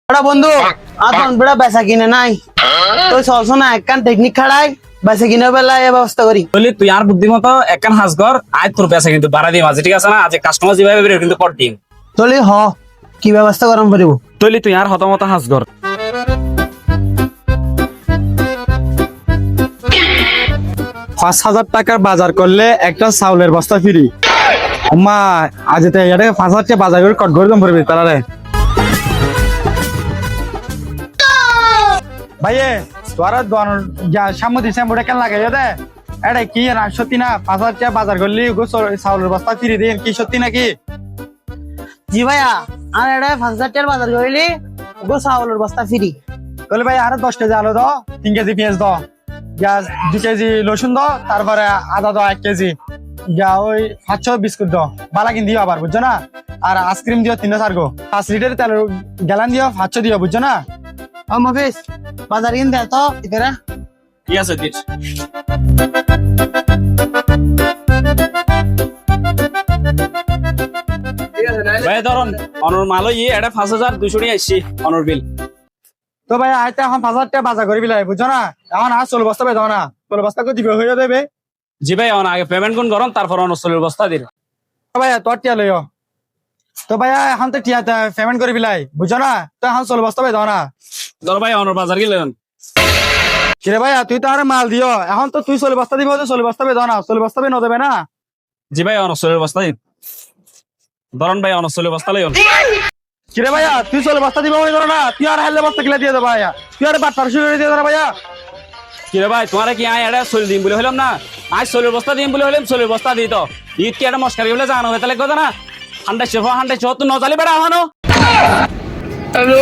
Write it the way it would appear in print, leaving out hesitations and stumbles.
বড় বন্ধু আতন বড় বেচা কিনে নাই তুই চলছ না একখান টেকনিক খাড়াই বেচা কিনে বেলা এই ব্যবস্থা করি বলি তুই আর বুদ্ধিমতো একখান হাজ কর আজ তোর পেশা কিন্তু বাড়া দিই মাঝে ঠিক আছে না আজ কাস্টমার যেভাবে বেরো কিন্তু পর দিন চলি হ কি ব্যবস্থা গরম করিব তৈলি তুই আর হতমত হাজ কর 5,000 টাকার বাজার করলে একটা চাউলের বস্তা ফ্রি আম্মা আজ এটা 5,000 টাকা বাজার করে কট করে দম পড়বে তারারে ভাইয়ে তোরা দোয়ান সামনে দিছে মোটা কেন লাগাই দে এটা কি না সত্যি না 5,000 টাকা বাজার করলি চাউলের বস্তা ফ্রি দেন কি সত্যি নাকি জি ভাইয়া আর এটা 5,000 টাকার বাজার করিলি গো চাউলের বস্তা ফ্রি তাহলে ভাই আরো 10 কেজি আলু দাও 3 কেজি পেঁয়াজ দাও যা 2 কেজি রসুন দাও তারপরে আদা দাও 1 কেজি যা ওই 500 বিস্কুট দাও বালা কিন দিও আবার বুঝছো না আর আইসক্রিম দিও 3-4 গো 5 লিটার তেল গ্যালান দিও 500 দিও বুঝছো না ও মফিস বাজার কিন দে তো ইতারা ঠিক আছে দিস ভাই ধরুন অনর মালো ইয়ে এটা 5,200 নিয়ে আসছি অনর বিল তো ভাই আইতে এখন 5,000 টাকা বাজার করবি লাই বুঝছো না এখন আর 16 বস্তা দাও না 16 বস্তা করে দিবে হয়ে যাবে জি ভাই অন আগে পেমেন্ট কোন করুন তারপর অনর বস্তা দিন তো ভাই তোর টিয়া লইও তো ভাই এখন তো টিয়া পেমেন্ট করবি লাই বুঝছো না তো এখন 16 বস্তা দাও না ধর ভাই অনর বাজার গেলেন কিরে ভাই তুই তো আর মাল দিও এখন তো তুই 16 বস্তা দিব তো 16 বস্তা দাও না 16 বস্তা ন দেবে না জি ভাই অনর বস্তা দিন ধরুন ভাই অনর বস্তা লইন কিরে ভাইয়া তুই 16 বস্তা দিব বলে না তুই আর হাইলে বস্তা কিলা দিয়ে দে ভাইয়া তুই আর বাট পারছু করে দিয়ে দে ভাইয়া কিরে ভাই তোমার কি আয় এটা চলে দিম বলে হলাম না আজ 16 বস্তা দিম বলে হলাম 16 বস্তা দিই তো ঈদ কি একটা মস্কারি বলে জানো তাহলে কথা না 100 তো নজালি বেড়া আহানো হ্যালো